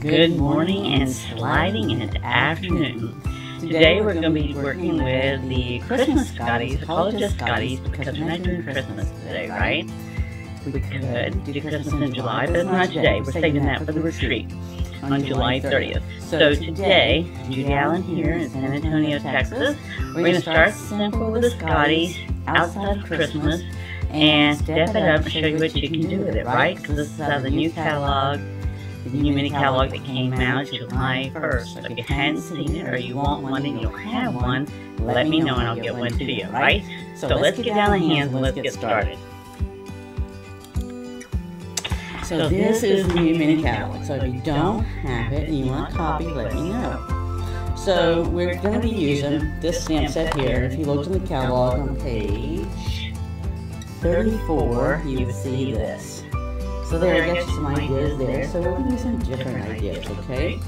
Good morning and sliding into afternoon. Today we're going to be working with the Christmas Scotties. I call it just Scotties because we're not doing Christmas today, right? We could do Christmas in July, but it's not today. We're saving that for the retreat on July 30th. So today, Judy Allen here in San Antonio, Texas. We're going to start simple with the Scotties outside of Christmas and step it up and show you what you can do with it, right? Because this is out of the new catalog. The new mini catalog that came out July 1st. So if you hadn't seen it or you want one and you don't have one, let me know and I'll get one to you, right? So let's get down the hands and let's get started. So this is the new mini catalog. So if you don't have it and you want a copy, let me know. So we're going to be using this stamp set here. If you looked in the catalog on page 34, you would see this. So there, I got you some ideas there. So we're going to do some different ideas, okay?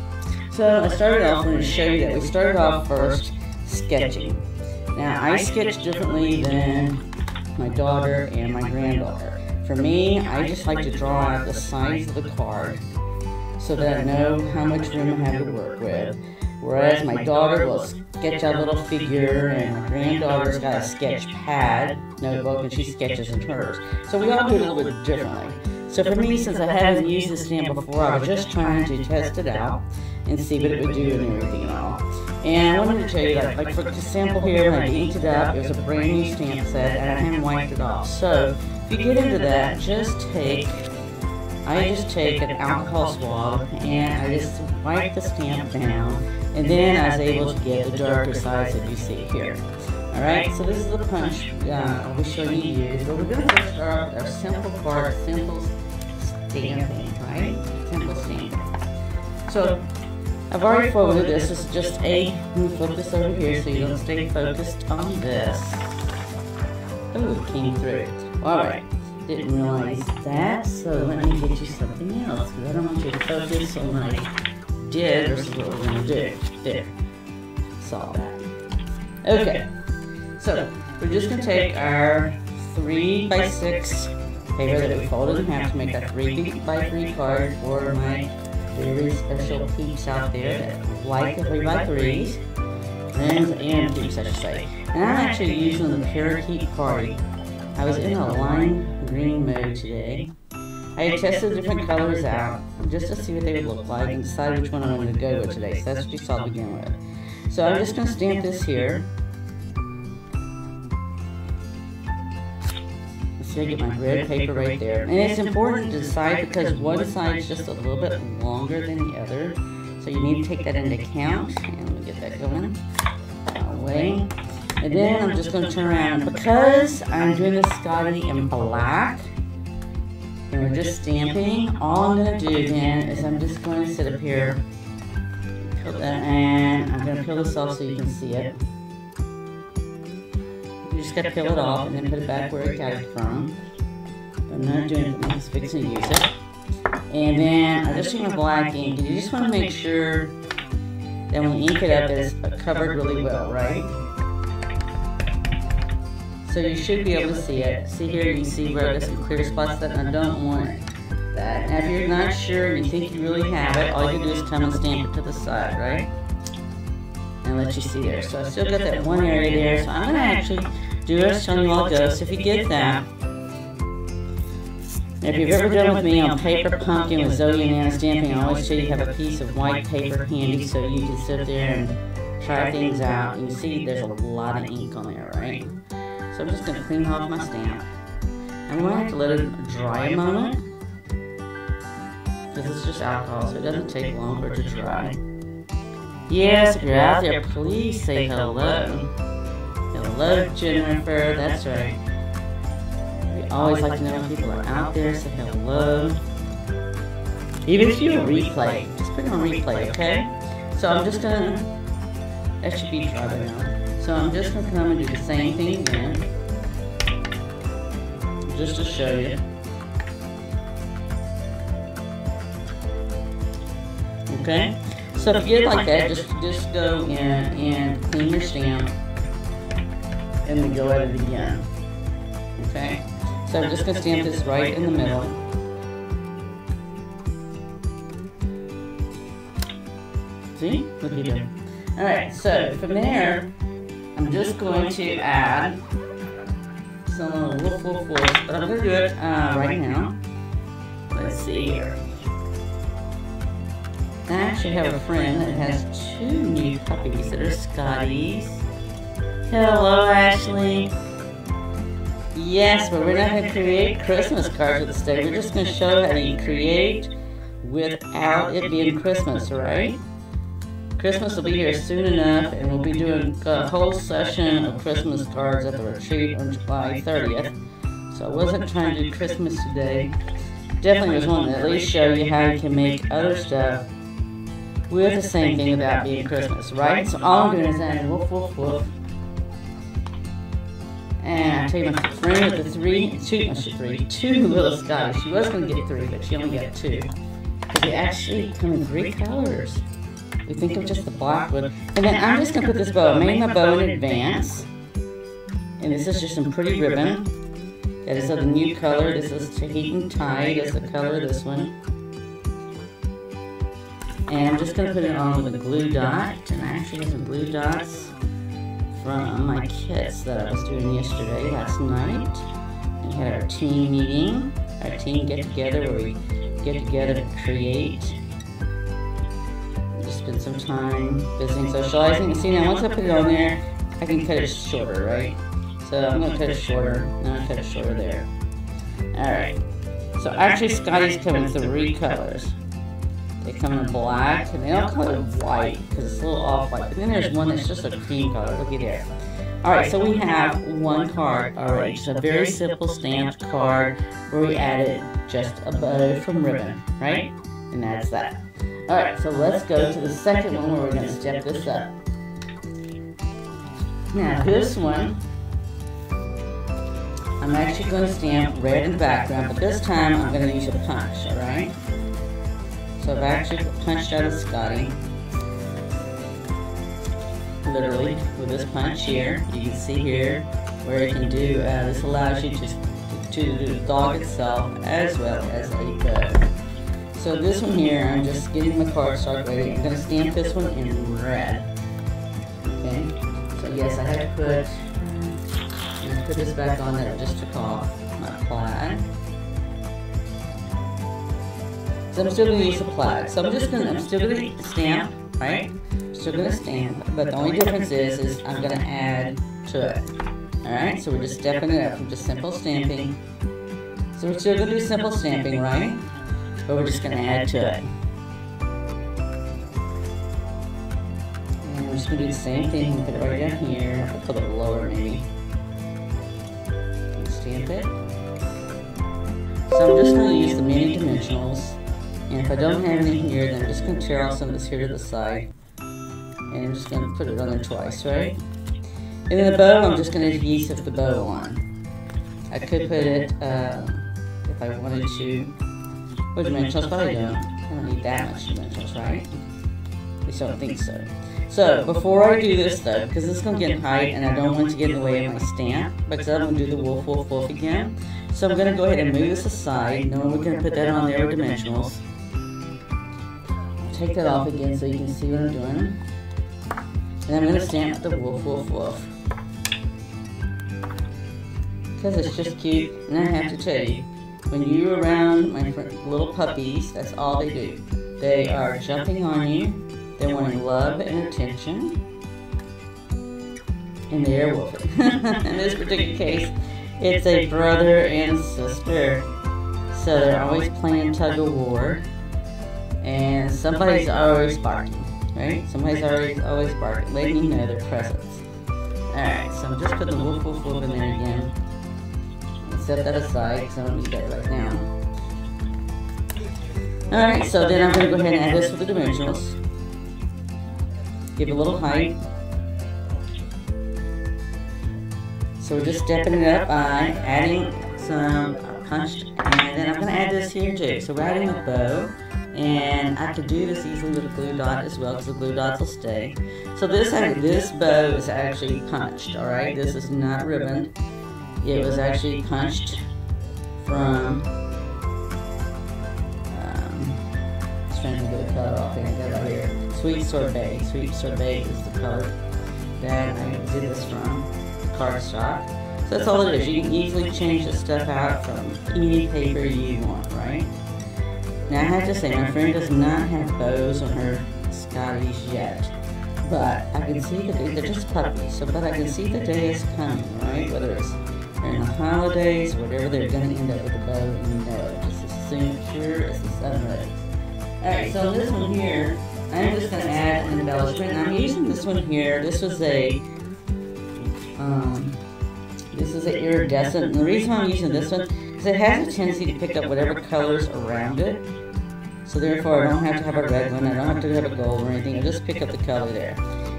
So I started off, I'm going to show you that we started off first sketching. Now I sketch differently than my daughter and my granddaughter. For me, I just like to draw out the size of the card so that I know how much room I have to work with. Whereas my daughter will sketch out a little figure and my granddaughter's got a sketch pad notebook and she sketches in hers. So we all do it a little bit differently. So for me, since I haven't used this stamp before, I was just trying to test it out and see what it would do and everything and all. And I wanted to tell you that, like for the sample here, when I inked it up, it was a brand new stamp set and I hadn't wiped it off. So if you get into that, I just take an alcohol swab and I just wipe the stamp down, and then I was able to get the darker sides that you see here. Alright, so this is the punch I'll be showing you to use, but we're going to first start off with our simple part, simple stamping, right? Simple stamping. So I've already folded this. This is just let me flip this over here so you don't stay focused on this. Oh, it came through. Alright, didn't realize that, so let me get you something else, because I don't want you to focus on what I did versus what we're going to do. There, saw that. Okay. So, we're just going to take our 3x6 paper that we folded in half to make a 3x3 card for my very special peeps out there that like the 3x3s. And peeps, I should say. And I'm actually using the Parakeet Party. I was in a lime green mode today. I had tested different colors out just to see what they would look like and decide which one I wanted to go with today. So that's what you saw to begin with. So I'm just going to stamp this here. I get my red paper right there. And it's important to decide because one side is just a little bit longer than the other. So you need to take that into account. And let me get that going. Away. And then I'm just going to turn around. Because I'm doing the Scottie in black, and we're just stamping, all I'm going to do then is I'm just going to sit up here, and I'm going to peel this off so you can see it. You just got to peel it off and then put it back where I got it from. I'm not doing it, I'm just fixing to use it. And then I just use my black ink, and you just want to make sure that when you ink it up, it's covered really well, right? So you should be able to see it. See here, you can see where there's some clear spots that I don't want that. Now if you're not sure and you think you really have it, all you do is come and stamp it to the side, right? And let you see there. So I still got that one area there. So I'm going to actually do it, telling you all it goes. So if you get that, if you've ever done with me on paper pumpkin with Zoe and Anna stamping, I always tell you to have a piece of white paper handy so you can sit there and try things out. And you see there's a lot of ink on there, right? So I'm just going to clean off my stamp. I'm going to have to let it dry a moment, because it's just alcohol, so it doesn't take long for it to dry. Yes, if you're out there, please say hello. Hello, Jennifer. That's right. We always like to know when people are out there, so hello. Even if you're a replay, just put it on replay, okay? So I'm just going to, that should be dry by now. So I'm just going to come and do the same thing again, just to show you. Okay? So if you get it like that, just go in and clean your stamp, and then go at it again. Okay? So I'm just going to stamp this right in the middle. See? Look at them. Alright, so from there, I'm just going to add some woof woof woof, but I'm going to do it right now. Let's see here. I actually have a friend that has 2 new puppies that are Scotties. Hello, Ashley. Yes, but we're not going to create Christmas cards with this day. We're just going to show how you create without it being Christmas, right? Christmas will be here soon enough, and we'll be doing a whole session of Christmas cards at the retreat on July 30th. So I wasn't trying to do Christmas today. Definitely was wanting to at least show you how you can make other stuff with the same thing without being Christmas, right? So all I'm doing is adding woof woof woof. And I tell you, my friend with the 2 little Scotties. She was going to get 3, but she only got 2. They actually come in 3 colors. We think of just the black one. And then I'm just going to put this bow. I made my bow in advance. And this is just some pretty ribbon. That is of the new color. This is Tahitian Tide. That's the color of this one. And I'm just going to put it on with a glue dot. And I actually have some glue dots from my kits that I was doing yesterday, last night. We had our team meeting, our team get together where we get together to create. Just spend some time visiting, socializing. And see, now once I put it on there, I can cut it shorter, right? So I'm going to cut it shorter. Now I'm going to cut it shorter there. Alright. So actually Scotties come in 3 colors. They come in black, and they don't call it white because it's a little off-white. But then there's one that's just a cream color. Looky there. Alright, so we have 1 card already. It's a very simple stamped card where we added just a bow from ribbon, right? And that's that. Alright, so let's go to the second one where we're going to step this up. Now this one, I'm actually going to stamp red in the background, but this time I'm going to use a punch, alright? So I've actually punched out a Scottie, literally, with this punch here. You can see here where you can do, this allows you to do the dog itself as well as a bow. So this one here, I'm just getting my cardstock ready. I'm going to stamp this one in red. Okay, so yes, I had to put this back on there. Just took off my plaid. So I'm still going to use the plaid. So I'm still going to stamp, right? Still going to stamp, but the only difference is I'm going to add to it. Alright, so we're just stepping it up from just simple stamping. So we're still going to do simple stamping, right? But we're just going to add to it. And we're just going to do the same thing. Put it right down here. I'll put it lower maybe. Stamp it. So I'm just going to use the mini dimensionals. And if I don't have any here, then I'm just going to tear off some of this here to the side. And I'm just going to put it on there twice, right? And then the bow, I'm just going to adhesive the bow on. I could put it, if I wanted to, with dimensionals, but I don't need that much dimensionals, right? At least I don't think so. So, before I do this though, because this is going to get in height and I don't want to get in the way of my stamp, because I'm going to do the woof woof woof again. So I'm going to go ahead and move this aside, knowing we're going to put that on there with dimensionals. Take that off again so you can see what I'm doing. And I'm going to stamp the woof woof woof. Because it's just cute, and I have to tell you, when you're around my little puppies, that's all they do. They are jumping on you, they're wanting love and attention, and they're woofing. In this particular case, it's a brother and sister, so they're always playing tug of war, and somebody's always barking, right? Somebody's always barking, letting you know their presence. Alright, so I'm just putting the woof woof woof in there again. Set that aside because I don't need that right now. Alright, so then I'm going to go ahead and add this with the dimensionals. Give it a little height. So we're just stepping it up by adding some punched, and then I'm going to add this here too. So we're adding a bow, and I could do this easily with a glue dot as well because the glue dots will stay. So this bow is actually punched, alright? This is not ribbon. It was actually punched from, I was trying to get the color off here, I got it right here. It's Sweet Sorbet. Sweet Sorbet is the color that I did this from, cardstock. So that's all it is. You can easily change the stuff out from any paper you want, right? Now I have to say, my friend does not have bows on her Scotties yet, but I can see that they're just puppies. So, but I can see the day is coming, right? Whether it's during the holidays, whatever, they're going to end up with a bow, and you know it, just as soon pure as the sun rose. All right, so this one here, I'm just going to add an embellishment. And I'm using this one here. This was a iridescent. And the reason why I'm using this one is it has a tendency to pick up whatever colors around it. So therefore, I don't have to have a red one. I don't have to have a gold or anything. I just pick up the color there.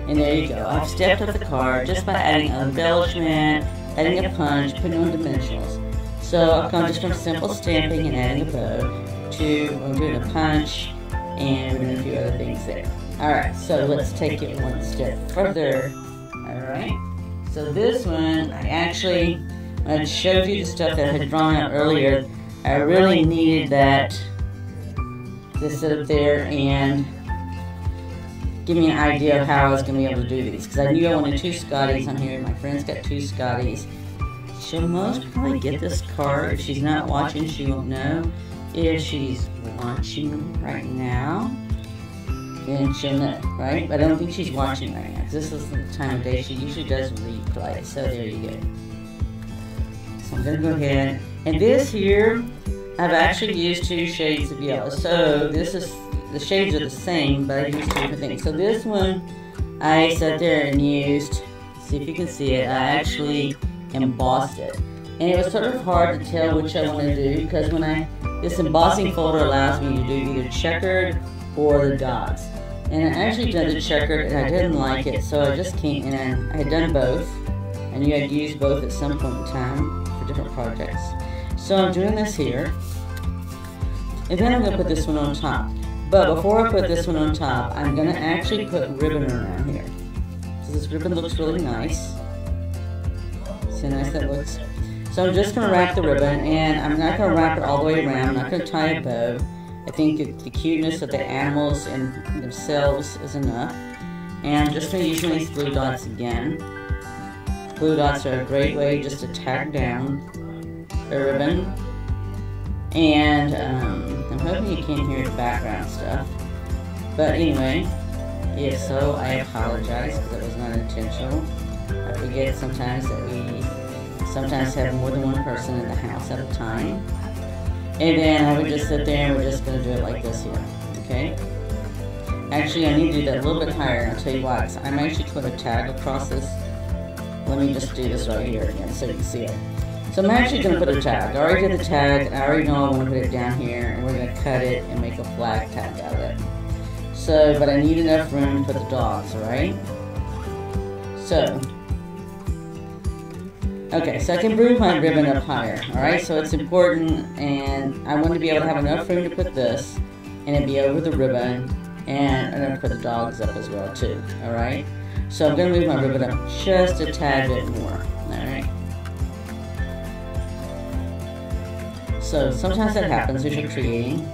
And there you go. I've stepped up the card just by adding an embellishment, adding a punch, putting on dimensionals. So I've gone just from simple stamping and adding a bow to I'm doing a punch and we're doing a few other things there. Alright, so let's take it one step further. Alright, so this one, I showed you the stuff that I had drawn out earlier. I really needed that to sit up there and give me an idea of how I was going to be able to do these, because I knew I wanted 2 Scotties on here. My friend's got 2 Scotties. She'll most probably get this card. If she's not watching, she won't know. If she's watching right now, then she'll know, right? But I don't think she's watching right now, because this is the time of day she usually does replay. So there you go. So I'm going to go ahead. And this here, I've actually used 2 shades of yellow. So this is, the shades are the same, but I used 2 different things. So this one, I sat there and used, see if you can see it, I actually embossed it. And it was sort of hard to tell which I want to do, because when this embossing folder allows me to do either checkered or the dots. And I actually did the checkered and I didn't like it, so I just came and I had done both. I knew I'd use both at some point in time for different projects. So I'm doing this here. And then I'm going to put this one on top. But before I put this one on top, I'm going to actually put ribbon around here. So this ribbon looks really nice. See how nice that looks? So I'm just going to wrap the ribbon, and I'm not going to wrap it all the way around. I'm not going to tie a bow. I think the cuteness of the animals in themselves is enough. And I'm just going to use these blue dots again. Blue dots are a great way just to tack down a ribbon. And I'm hoping you can't hear the background stuff. But anyway, if so, I apologize because it was not intentional. I forget sometimes that we have more than one person in the house at a time. And then I would just sit there and we're just going to do it like this here. Okay? Actually, I need to do that a little bit higher, and I'll tell you why. Because I'm actually put a tag across this. Let me just do this right here again so you can see it. So I'm actually going to put a tag. I already did the tag. I already know I want to put it down here, and we're going to cut it and make a flag tag out of it. So, but I need enough room to put the dogs, alright? So, okay, so I can move my ribbon up higher, alright? So it's important, and I want to be able to have enough room to put this, and it be over the ribbon, and I'm going to put the dogs up as well too, alright? So I'm going to move my ribbon up just a tad bit more, alright? So sometimes that happens as you're creating.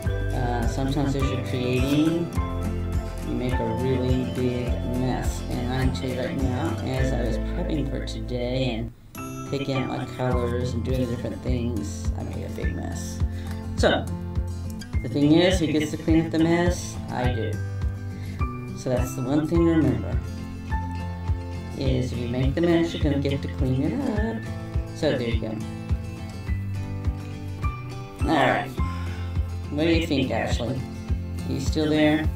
Sometimes as you're creating, you make a really big mess. And I'm telling you right now, as I was prepping for today and picking out my colors and doing different things, I made a big mess. So the thing is, who gets to clean up the mess? I do. So that's the one thing to remember, is if you make the mess, you're going to get to clean it up. So there you go. Alright, what do you think, Ashley? Are you still there?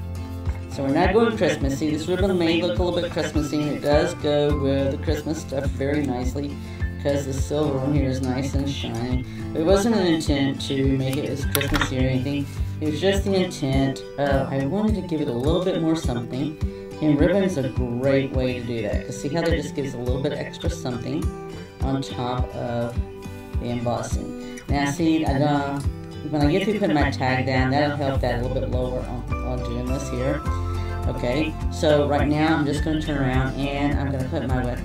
So we're not going Christmas. See, this ribbon may look a little bit Christmassy, and it does go with the Christmas stuff very nicely, because the silver on here is nice and shiny. But it wasn't an intent to make it as Christmassy or anything. It was just the intent of, I wanted to give it a little bit more something, and ribbon's a great way to do that, because see how that just gives a little bit extra something on top of the embossing. Now see, when I get through putting my tag down, that'll help that a little bit lower on doing this here. Okay, so right now I'm just going to turn around and I'm going to put my, let's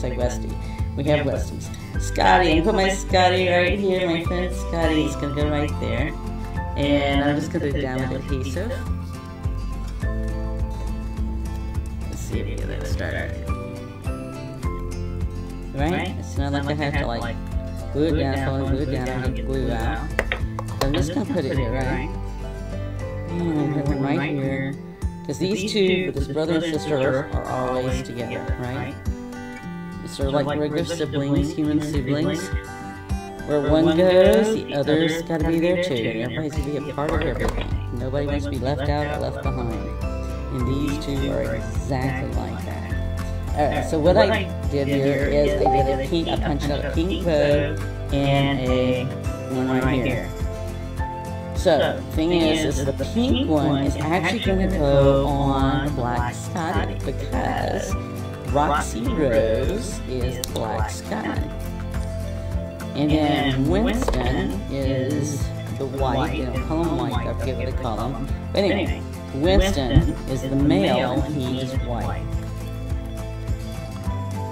say Westie. We have Westies. Scottie, I'm going to put my Scottie right here. My friend Scottie is going to go right there. And I'm just going to put it down with adhesive. see if we get that started. Right? It's not like I have to like glue it down, slowly glue it down, and get glue out. So I'm just gonna put it here, right? And put one right here. Because these two, with this brother and sister, are always together, right? It's sort of like regular siblings, human siblings. Where one goes, the other's got to be there too. Everybody's got to be a part of everything. Nobody wants to be left out or left behind. And these two are exactly like that. Alright, so what I did here is I did a pink, I punched out a pink bow and a one right here. So, the thing is the pink one is actually going to go on the black Scottie because Roxy Rose is black Scottie. And then Winston is the white, you know, call him white, I forget what they call him. But anyway, Winston is the male and he's white.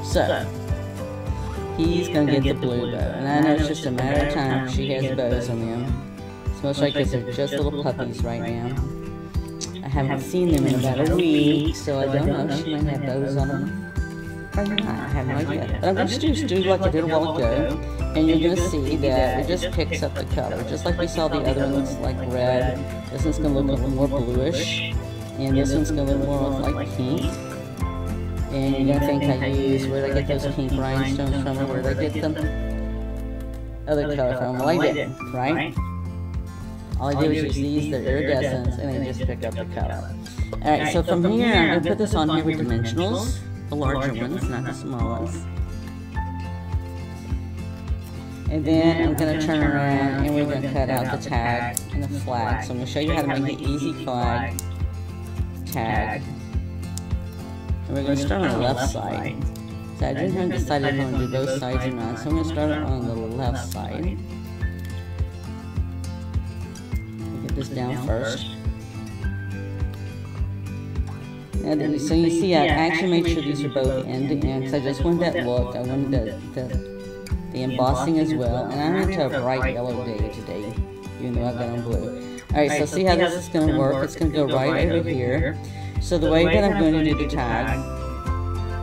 So, he's going to get the blue bow. And I know it's just a matter of time she has bows on them. It's most likely because they're just little puppies right now. I haven't seen them in about a week, so I don't know if she might have bows on them. Probably not, I have no idea. But I'm going to just do like I did a while ago. And you're going to see that it just picks up the color. Just like we saw the other one looks like red. This one's going to look a little more bluish. And this one's going to look more like pink. And you're going to think I use, where did I get those pink rhinestones from, or where did I get them? Other color from. Well, I didn't, right? All I did was use these, they're iridescents, and they just pick up the color. Alright, so from here, I'm going to put this on here with dimensionals. The larger ones, not the small ones. And then I'm going to turn around and we're going to cut out the tag and the flag. So I'm going to show you how to make an easy flag tag. And we're going to start on the left side. So I didn't decide if I'm going to do both sides or not. So I'm going to start on the left side. Get this down first. And so you see I actually made sure these are both end to end because I just wanted that look. I wanted the embossing as well, and I'm into a bright yellow day today, even though I've got on blue. Alright, so see how this is going to work? It's going to go right over here. So the way that I'm going to do the tag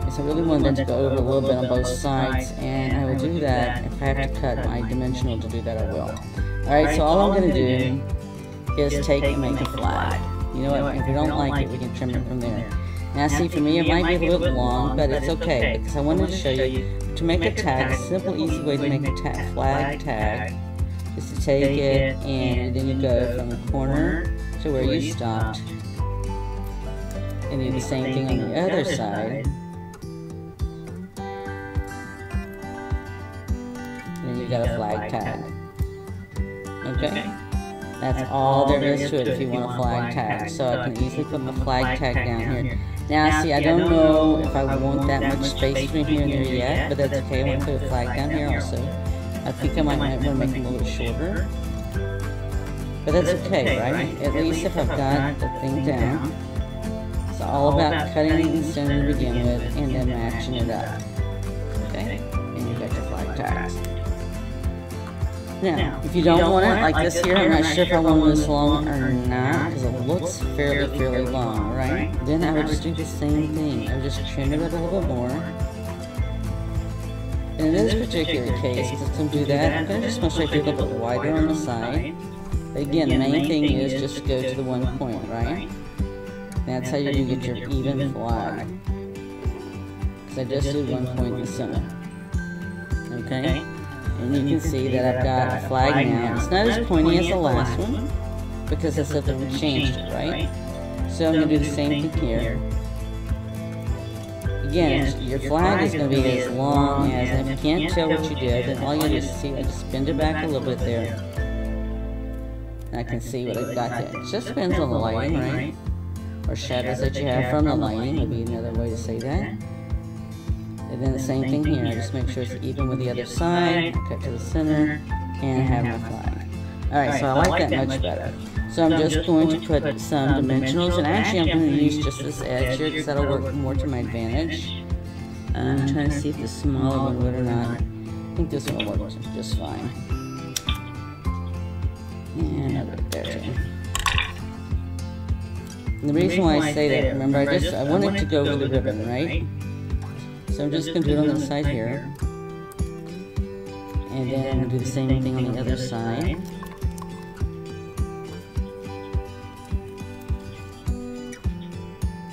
is I really want them to go over a little bit on both sides, and I will do that. If I have to cut my dimensional to do that, I will. Alright, so all I'm going to do is take and make a flag. You know what, if we don't like it, we can trim it from there. Now see, for me it might be a little long, but it's okay, because I wanted to show you, to make a tag, a simple, easy way to make a flag tag is to take it and then you go from the corner to where you stopped, and do the same thing on the other side. And then you got a flag tag. Okay? That's all there is to it if you want a flag tag. So I can easily put my flag tag down here. Now see, I don't know if I want that much space between here and there yet, but that's okay. I want to put a flag down here also. I think I might want to make them a little shorter. But that's okay, right? At least if I've got the thing down. It's all about cutting it in the center to begin with and then matching it up. Okay? And you've got your flag tags. Now, if you don't want it like this here, I'm not sure if I want this long or not, because it looks fairly long, right? Then I would just do the same thing. I would just trim it up a little bit more. And in this particular case, because it's going to do that, I'm going to just most likely do a little bit wider on the side. But again, the main thing is just to go to the one point, right? That's how you do get your even flag. Because I just did one point in the center. Okay? And you can see that I've got a flag now. It's not as pointy as the last one, because it's something we changed it, right? So I'm going to do the same thing here. Again, your flag is going to be as long as, and if you can't tell what you did, then all you do is see, I just bend it back a little bit there. And I can see what I've got there. It just depends on the lighting, right? Or shadows that you have from the lighting would be another way to say that. And then the same thing here, I just make sure it's even with the other side, cut to the center, and have my flag. Alright, so I like that much better. So I'm just going to put some dimensionals, and actually I'm going to use just this edge here, because that'll work more to my advantage. I'm trying to see if the smaller one would or not. I think this one will work just fine. And I'll put it there too. And the reason why I say that, remember, I want it to go over the ribbon, right? So I'm just going to do it on the side here. And then I'm going to do the same thing on the other side.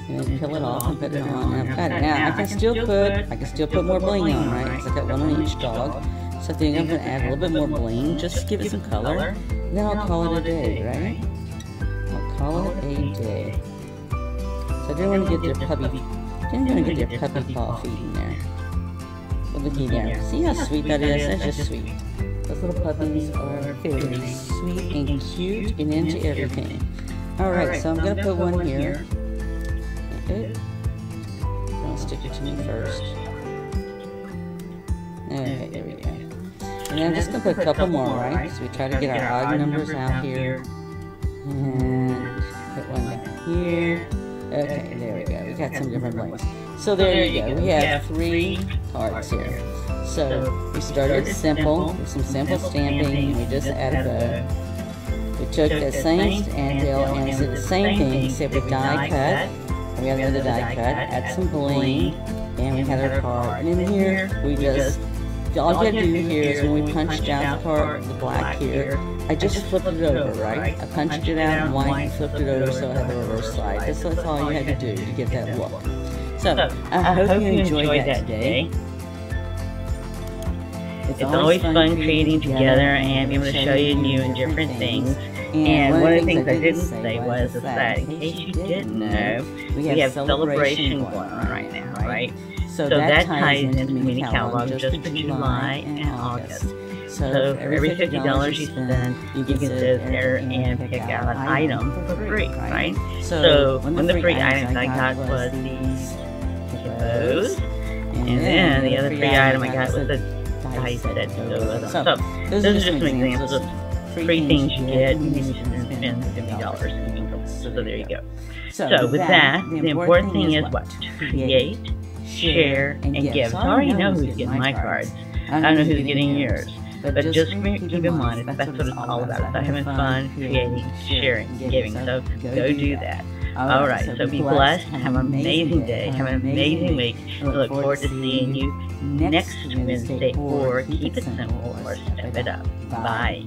And then peel it off and put it on. And I've got it. Now I can still put more bling on, right? Because I've got one on each dog. So I think I'm going to add a little bit more bling, just to give it some color. And then I'll call it a day, right? I'll call it a day. So I didn't want to get their puppy paw feet in there. But looky there. See how sweet that is? That's just sweet. Those little puppies are very sweet and cute and into everything. Alright, so I'm going to put one here. I'll stick it to me first. Okay, there we go. And then I'm just going to put a couple more, right? So we try to get our odd numbers out here. And put one down here. Okay, there we go. We got some different blanks. So there you go. We have 3 cards here. So we started simple, with some simple stamping, and we just added a bow. We took that same anvil and did the same thing, except with die cut. We had another die cut, add some bling, and we had our card. And in here, we just, all you had to do here is when we punched out the card, the black here, I just flipped it over, right? I punched it out in white and flipped it over so I had the reverse side. That's all you had to do to get that look. So, I hope you enjoyed that today. It's always fun creating together and being able to show you new and different things. And one of the things I didn't say was that, in case you didn't know, we have celebration going on right now, right? So that ties into the mini catalog just for July and August. So for every $50 you spend, you can sit there and pick out an item for free, right? So one of the free items I got was these hippos, and then the other free item I got was the dice that go with them. So those are just some examples of free things you get when you spend $50. So there you go. So with that, the important thing is what? To create, share, and give. So I already know who's getting my cards. I don't know who's getting yours. But just keep in mind, that's what it's all about. It's about having fun, creating, sharing, giving. So go do that. Alright, so be blessed, have an amazing day, have an amazing week. I look forward to seeing you next Wednesday, or keep it simple or step it up. Bye.